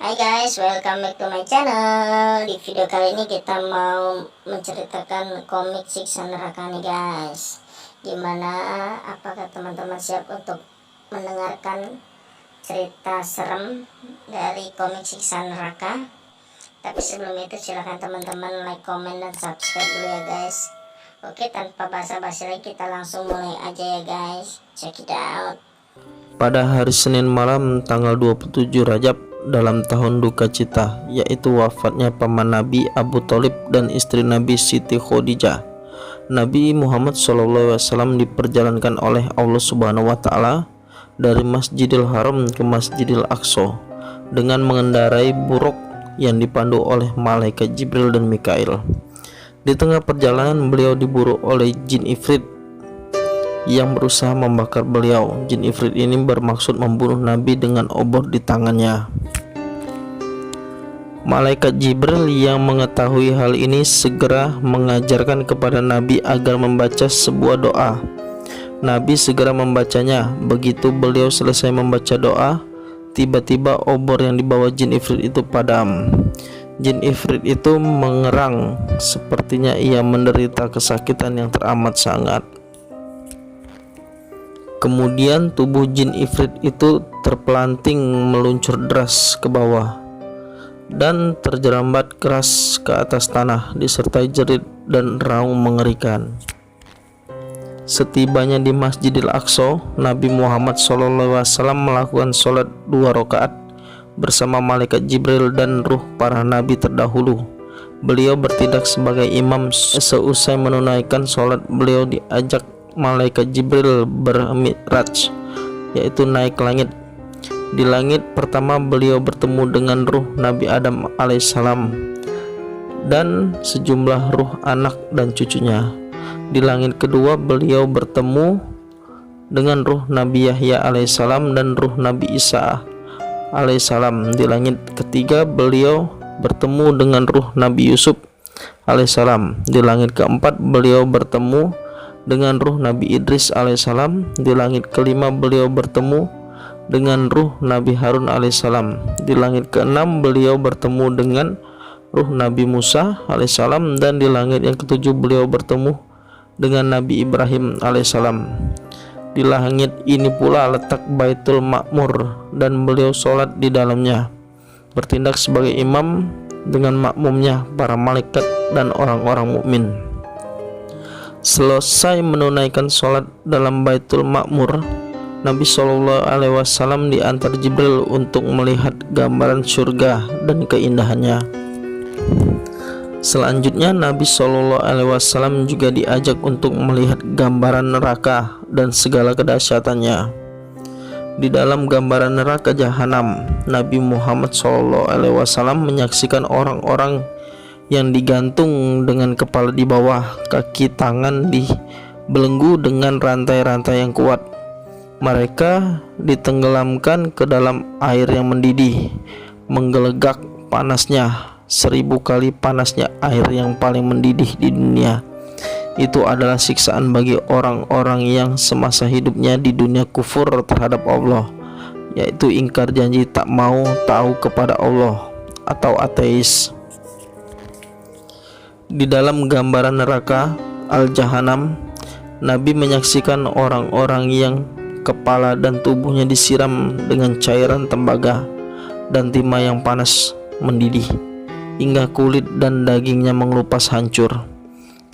Hai guys, welcome back to my channel. Di video kali ini kita mau menceritakan komik Siksa Neraka nih guys. Gimana, apakah teman-teman siap untuk mendengarkan cerita serem dari komik Siksa Neraka? Tapi sebelum itu silahkan teman-teman like, comment, dan subscribe dulu ya guys. Oke, tanpa basa-basi lagi kita langsung mulai aja ya guys. Check it out. Pada hari Senin malam tanggal 27 Rajab dalam tahun duka cita, yaitu wafatnya paman Nabi Abu Thalib dan istri Nabi Siti Khadijah, Nabi Muhammad SAW diperjalankan oleh Allah Subhanahu wa Ta'ala dari Masjidil Haram ke Masjidil Aqsa dengan mengendarai buruk yang dipandu oleh malaikat Jibril dan Mikail. Di tengah perjalanan beliau diburu oleh jin ifrit yang berusaha membakar beliau. Jin ifrit ini bermaksud membunuh Nabi dengan obor di tangannya. Malaikat Jibril yang mengetahui hal ini segera mengajarkan kepada Nabi agar membaca sebuah doa. Nabi segera membacanya. Begitu beliau selesai membaca doa, tiba-tiba obor yang dibawa jin ifrit itu padam. Jin ifrit itu mengerang, sepertinya ia menderita kesakitan yang teramat sangat. Kemudian tubuh jin ifrit itu terpelanting meluncur deras ke bawah dan terjerambat keras ke atas tanah disertai jerit dan raung mengerikan. Setibanya di Masjidil Aqsa, Nabi Muhammad SAW melakukan sholat 2 rakaat bersama malaikat Jibril dan ruh para nabi terdahulu. Beliau bertindak sebagai imam. Seusai menunaikan sholat, beliau diajak malaikat Jibril bermi'raj, yaitu naik langit. Di langit pertama beliau bertemu dengan ruh Nabi Adam alaihissalam dan sejumlah ruh anak dan cucunya. Di langit kedua beliau bertemu dengan ruh Nabi Yahya alaihissalam dan ruh Nabi Isa alaihissalam. Di langit ketiga beliau bertemu dengan ruh Nabi Yusuf alaihissalam. Di langit keempat beliau bertemu dengan ruh Nabi Idris alaihissalam. Di langit kelima beliau bertemu dengan ruh Nabi Harun alaihissalam. Di langit keenam beliau bertemu dengan ruh Nabi Musa alaihissalam. Dan di langit yang ketujuh beliau bertemu dengan Nabi Ibrahim alaihissalam. Di langit ini pula letak Baitul Ma'mur dan beliau sholat di dalamnya, bertindak sebagai imam dengan makmumnya para malaikat dan orang-orang mukmin. Selesai menunaikan sholat dalam Baitul Ma'mur, Nabi SAW diantar Jibril untuk melihat gambaran surga dan keindahannya. Selanjutnya Nabi SAW juga diajak untuk melihat gambaran neraka dan segala kedahsyatannya. Di dalam gambaran neraka jahanam, Nabi Muhammad SAW menyaksikan orang-orang yang digantung dengan kepala di bawah, kaki tangan dibelenggu dengan rantai-rantai yang kuat. Mereka ditenggelamkan ke dalam air yang mendidih, menggelegak panasnya 1000 kali panasnya air yang paling mendidih di dunia. Itu adalah siksaan bagi orang-orang yang semasa hidupnya di dunia kufur terhadap Allah, yaitu ingkar janji, tak mau tahu kepada Allah atau ateis. Di dalam gambaran neraka Al-Jahanam, Nabi menyaksikan orang-orang yang kepala dan tubuhnya disiram dengan cairan tembaga dan timah yang panas mendidih hingga kulit dan dagingnya mengelupas hancur.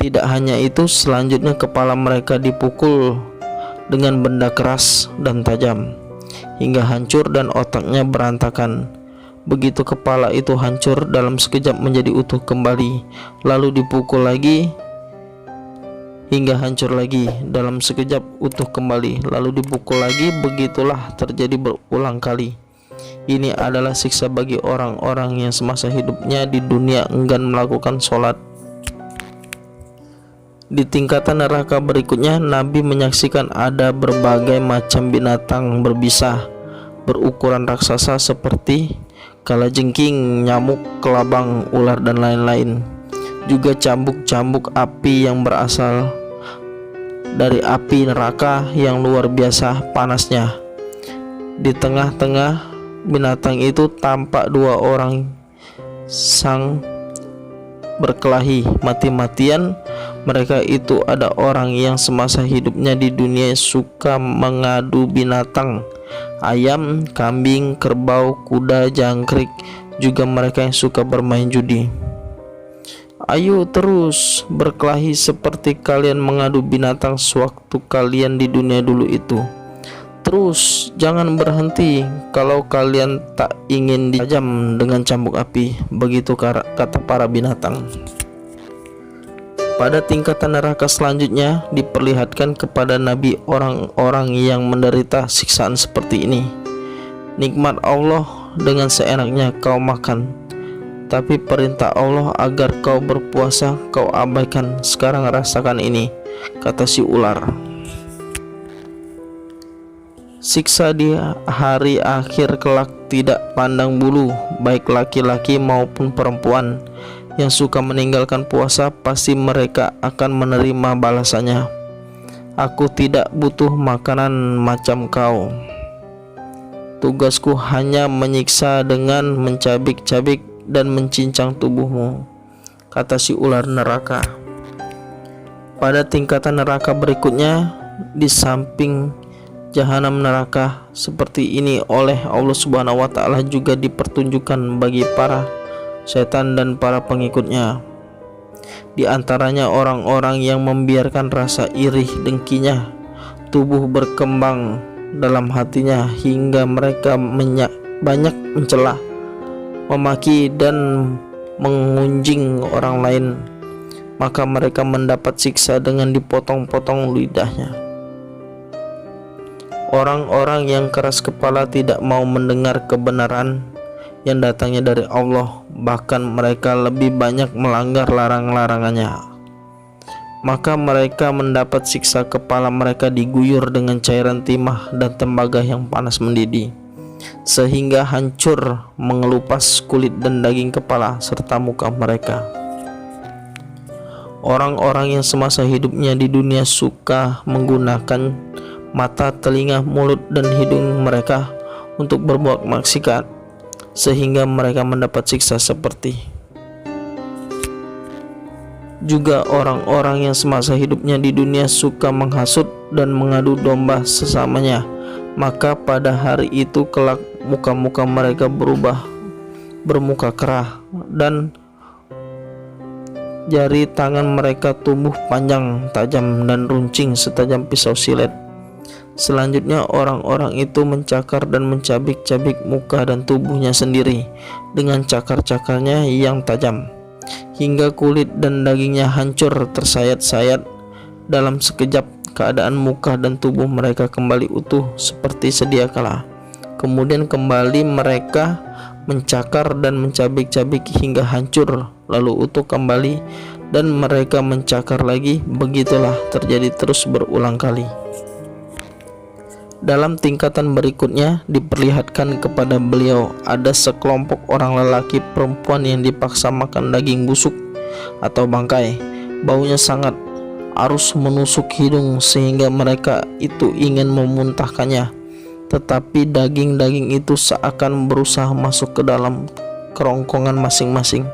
Tidak hanya itu, selanjutnya kepala mereka dipukul dengan benda keras dan tajam hingga hancur dan otaknya berantakan. Begitu kepala itu hancur, dalam sekejap menjadi utuh kembali, lalu dipukul lagi hingga hancur lagi, dalam sekejap utuh kembali, lalu dipukul lagi. Begitulah terjadi berulang kali. Ini adalah siksa bagi orang-orang yang semasa hidupnya di dunia enggan melakukan sholat. Di tingkatan neraka berikutnya, Nabi menyaksikan ada berbagai macam binatang berbisa berukuran raksasa seperti kalajengking, nyamuk, kelabang, ular, dan lain-lain. Juga cambuk-cambuk api yang berasal dari api neraka yang luar biasa panasnya. Di tengah-tengah binatang itu tampak dua orang sang berkelahi mati-matian. Mereka itu ada orang yang semasa hidupnya di dunia suka mengadu binatang, ayam, kambing, kerbau, kuda, jangkrik, juga mereka yang suka bermain judi. Ayo terus berkelahi seperti kalian mengadu binatang sewaktu kalian di dunia dulu itu. Terus jangan berhenti kalau kalian tak ingin ditajam dengan cambuk api. Begitu kata para binatang. Pada tingkatan neraka selanjutnya diperlihatkan kepada Nabi orang-orang yang menderita siksaan seperti ini. Nikmat Allah dengan seenaknya kau makan, tapi perintah Allah agar kau berpuasa kau abaikan. Sekarang rasakan ini, kata si ular. Siksa di hari akhir kelak tidak pandang bulu, baik laki-laki maupun perempuan. Yang suka meninggalkan puasa pasti mereka akan menerima balasannya. Aku tidak butuh makanan macam kau. Tugasku hanya menyiksa dengan mencabik-cabik dan mencincang tubuhmu, kata si ular neraka. Pada tingkatan neraka berikutnya, di samping jahanam neraka seperti ini oleh Allah Subhanahu wa taala juga dipertunjukkan bagi para setan dan para pengikutnya. Di antaranya orang-orang yang membiarkan rasa iri dengkinya tubuh berkembang dalam hatinya hingga mereka banyak mencela, memaki dan mengunjing orang lain. Maka mereka mendapat siksa dengan dipotong-potong lidahnya. Orang-orang yang keras kepala tidak mau mendengar kebenaran yang datangnya dari Allah, bahkan mereka lebih banyak melanggar larang-larangannya. Maka mereka mendapat siksa, kepala mereka diguyur dengan cairan timah dan tembaga yang panas mendidih, sehingga hancur mengelupas kulit dan daging kepala serta muka mereka. Orang-orang yang semasa hidupnya di dunia suka menggunakan mata, telinga, mulut, dan hidung mereka untuk berbuat maksiat, sehingga mereka mendapat siksa seperti. Juga orang-orang yang semasa hidupnya di dunia suka menghasut dan mengadu domba sesamanya, maka pada hari itu kelak muka-muka mereka berubah bermuka kerah dan jari tangan mereka tumbuh panjang, tajam, dan runcing setajam pisau silet. Selanjutnya orang-orang itu mencakar dan mencabik-cabik muka dan tubuhnya sendiri dengan cakar-cakarnya yang tajam, hingga kulit dan dagingnya hancur tersayat-sayat. Dalam sekejap keadaan muka dan tubuh mereka kembali utuh seperti sedia kala. Kemudian kembali mereka mencakar dan mencabik-cabik hingga hancur, lalu utuh kembali, dan mereka mencakar lagi. Begitulah terjadi terus berulang kali. Dalam tingkatan berikutnya diperlihatkan kepada beliau ada sekelompok orang lelaki perempuan yang dipaksa makan daging busuk atau bangkai. Baunya sangat arus menusuk hidung sehingga mereka itu ingin memuntahkannya, tetapi daging-daging itu seakan berusaha masuk ke dalam kerongkongan masing-masing.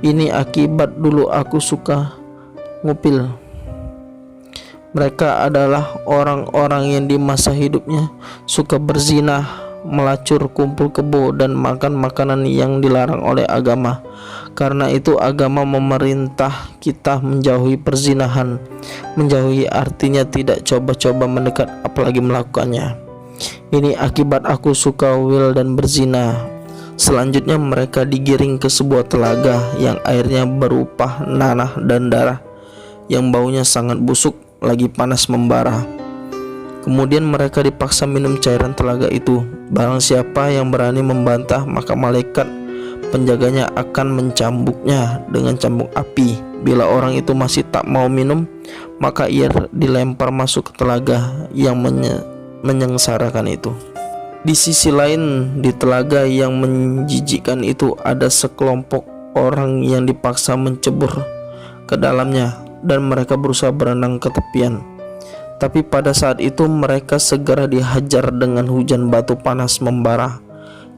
Ini akibat dulu aku suka ngupil. Mereka adalah orang-orang yang di masa hidupnya suka berzina, melacur, kumpul kebo, dan makan makanan yang dilarang oleh agama. Karena itu agama memerintah kita menjauhi perzinahan. Menjauhi artinya tidak coba-coba mendekat apalagi melakukannya. Ini akibat aku suka wil dan berzina. Selanjutnya mereka digiring ke sebuah telaga yang airnya berupa nanah dan darah, yang baunya sangat busuk lagi panas membara. Kemudian mereka dipaksa minum cairan telaga itu. Barang siapa yang berani membantah, maka malaikat penjaganya akan mencambuknya dengan cambuk api. Bila orang itu masih tak mau minum, maka ia dilempar masuk ke telaga yang menyengsarakan itu. Di sisi lain, di telaga yang menjijikkan itu ada sekelompok orang yang dipaksa mencebur ke dalamnya, dan mereka berusaha berenang ke tepian. Tapi pada saat itu mereka segera dihajar dengan hujan batu panas membara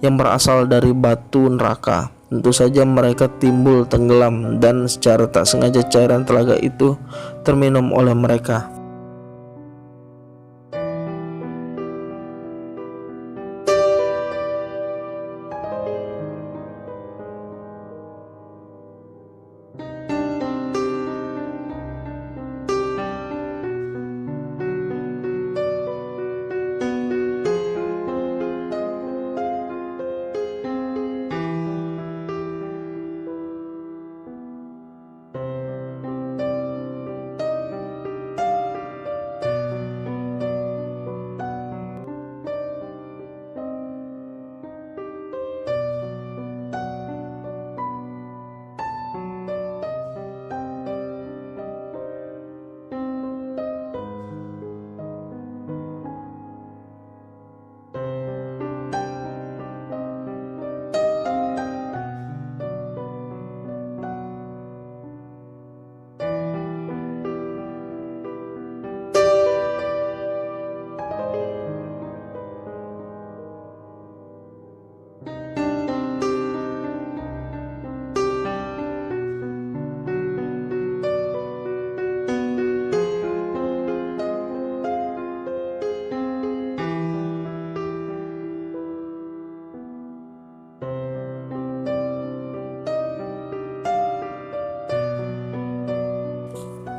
yang berasal dari batu neraka. Tentu saja mereka timbul tenggelam dan secara tak sengaja cairan telaga itu terminum oleh mereka.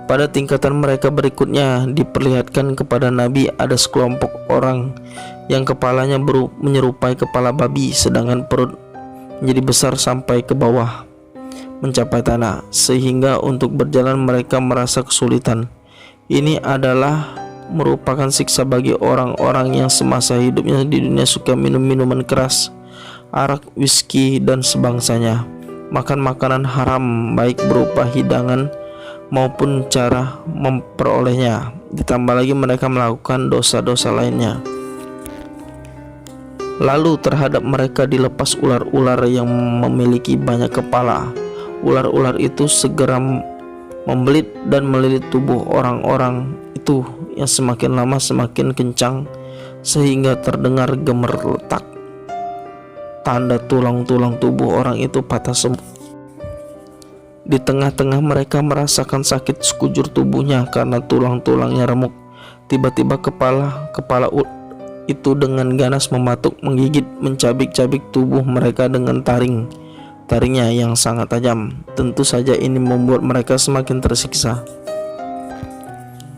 Pada tingkatan mereka berikutnya diperlihatkan kepada Nabi ada sekelompok orang yang kepalanya menyerupai kepala babi, sedangkan perut menjadi besar sampai ke bawah mencapai tanah, sehingga untuk berjalan mereka merasa kesulitan. Ini adalah merupakan siksa bagi orang-orang yang semasa hidupnya di dunia suka minum minuman keras, arak, whisky, dan sebangsanya, makan makanan haram baik berupa hidangan maupun cara memperolehnya. Ditambah lagi mereka melakukan dosa-dosa lainnya. Lalu terhadap mereka dilepas ular-ular yang memiliki banyak kepala. Ular-ular itu segera membelit dan melilit tubuh orang-orang itu yang semakin lama semakin kencang, sehingga terdengar gemerletak, tanda tulang-tulang tubuh orang itu patah semua. Di tengah-tengah mereka merasakan sakit sekujur tubuhnya karena tulang-tulangnya remuk. Tiba-tiba kepala itu dengan ganas mematuk, menggigit, mencabik-cabik tubuh mereka dengan taringnya yang sangat tajam. Tentu saja ini membuat mereka semakin tersiksa.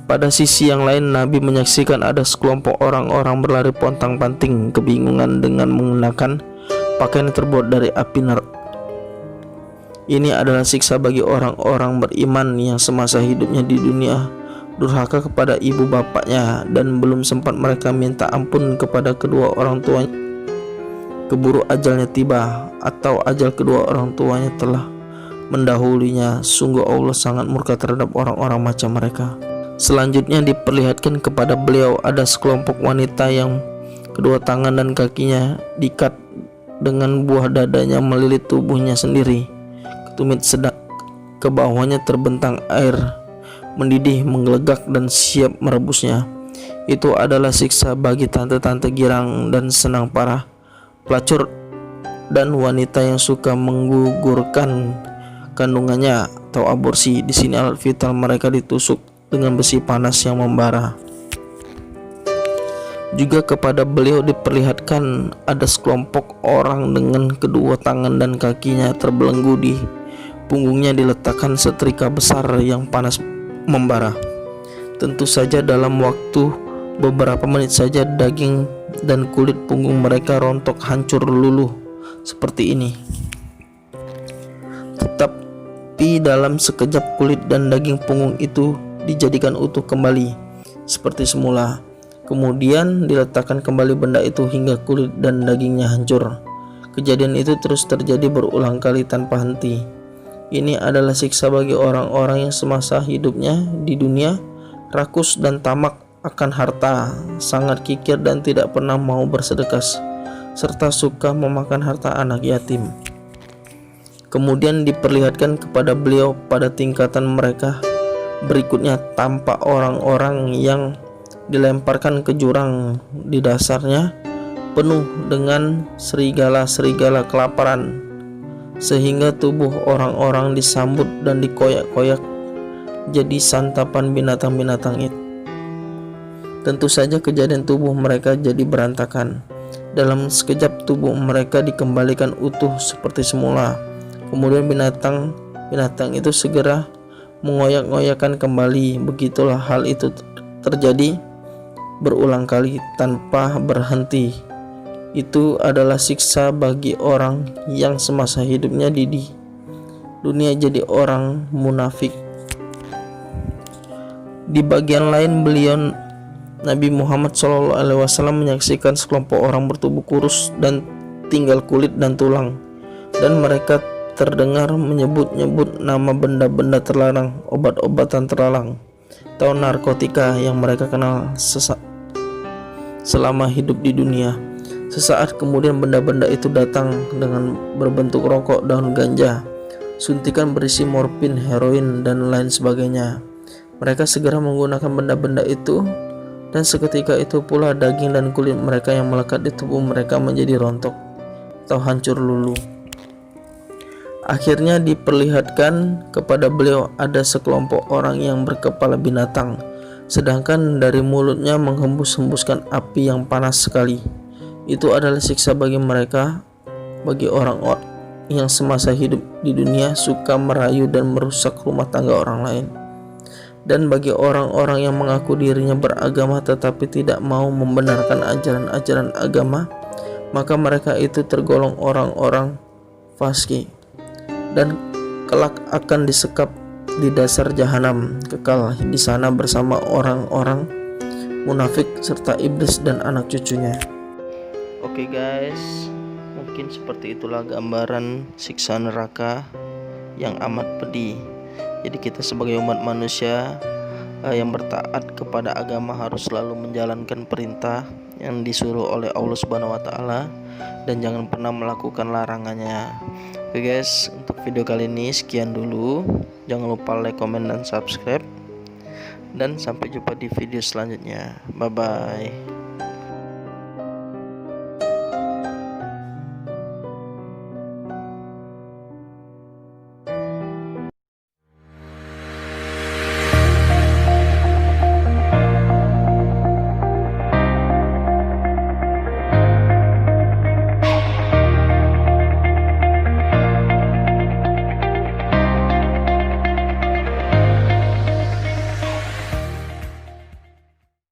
Pada sisi yang lain, Nabi menyaksikan ada sekelompok orang-orang berlari pontang-panting kebingungan dengan menggunakan pakaian yang terbuat dari api neraka. Ini adalah siksa bagi orang-orang beriman yang semasa hidupnya di dunia durhaka kepada ibu bapaknya dan belum sempat mereka minta ampun kepada kedua orang tuanya. Keburu ajalnya tiba atau ajal kedua orang tuanya telah mendahulunya. Sungguh Allah sangat murka terhadap orang-orang macam mereka. Selanjutnya diperlihatkan kepada beliau ada sekelompok wanita yang kedua tangan dan kakinya diikat dengan buah dadanya melilit tubuhnya sendiri. Tumit sedang ke bawahnya terbentang air mendidih, menggelegak dan siap merebusnya. Itu adalah siksa bagi tante-tante girang dan senang parah, pelacur dan wanita yang suka menggugurkan kandungannya atau aborsi. Di sini alat vital mereka ditusuk dengan besi panas yang membara. Juga kepada beliau diperlihatkan ada sekelompok orang dengan kedua tangan dan kakinya terbelenggu, di punggungnya diletakkan setrika besar yang panas membara. Tentu saja dalam waktu beberapa menit saja daging dan kulit punggung mereka rontok hancur luluh seperti ini. Tetapi dalam sekejap kulit dan daging punggung itu dijadikan utuh kembali seperti semula. Kemudian diletakkan kembali benda itu hingga kulit dan dagingnya hancur. Kejadian itu terus terjadi berulang kali tanpa henti. Ini adalah siksa bagi orang-orang yang semasa hidupnya di dunia rakus dan tamak akan harta, sangat kikir dan tidak pernah mau bersedekah, serta suka memakan harta anak yatim. Kemudian diperlihatkan kepada beliau pada tingkatan mereka berikutnya tampak orang-orang yang dilemparkan ke jurang, di dasarnya penuh dengan serigala-serigala kelaparan, sehingga tubuh orang-orang disambut dan dikoyak-koyak jadi santapan binatang-binatang itu. Tentu saja kejadian tubuh mereka jadi berantakan. Dalam sekejap tubuh mereka dikembalikan utuh seperti semula. Kemudian binatang itu segera mengoyak-ngoyakkan kembali. Begitulah hal itu terjadi berulang kali tanpa berhenti. Itu adalah siksa bagi orang yang semasa hidupnya di dunia jadi orang munafik. Di bagian lain beliau Nabi Muhammad SAW menyaksikan sekelompok orang bertubuh kurus dan tinggal kulit dan tulang, dan mereka terdengar menyebut-nyebut nama benda-benda terlarang, obat-obatan terlarang, atau narkotika yang mereka kenal selama hidup di dunia. Sesaat kemudian benda-benda itu datang dengan berbentuk rokok, daun ganja, suntikan berisi morfin, heroin, dan lain sebagainya. Mereka segera menggunakan benda-benda itu, dan seketika itu pula daging dan kulit mereka yang melekat di tubuh mereka menjadi rontok atau hancur luluh. Akhirnya diperlihatkan kepada beliau ada sekelompok orang yang berkepala binatang, sedangkan dari mulutnya menghembus-hembuskan api yang panas sekali. Itu adalah siksa bagi mereka, bagi orang-orang yang semasa hidup di dunia suka merayu dan merusak rumah tangga orang lain. Dan bagi orang-orang yang mengaku dirinya beragama tetapi tidak mau membenarkan ajaran-ajaran agama, maka mereka itu tergolong orang-orang fasik dan kelak akan disekap di dasar jahanam, kekal di sana bersama orang-orang munafik serta iblis dan anak cucunya. Oke guys, mungkin seperti itulah gambaran siksa neraka yang amat pedih. Jadi kita sebagai umat manusia yang bertaat kepada agama harus selalu menjalankan perintah yang disuruh oleh Allah Subhanahu wa taala dan jangan pernah melakukan larangannya. Oke guys, untuk video kali ini sekian dulu. Jangan lupa like, comment, dan subscribe. Dan sampai jumpa di video selanjutnya. Bye bye.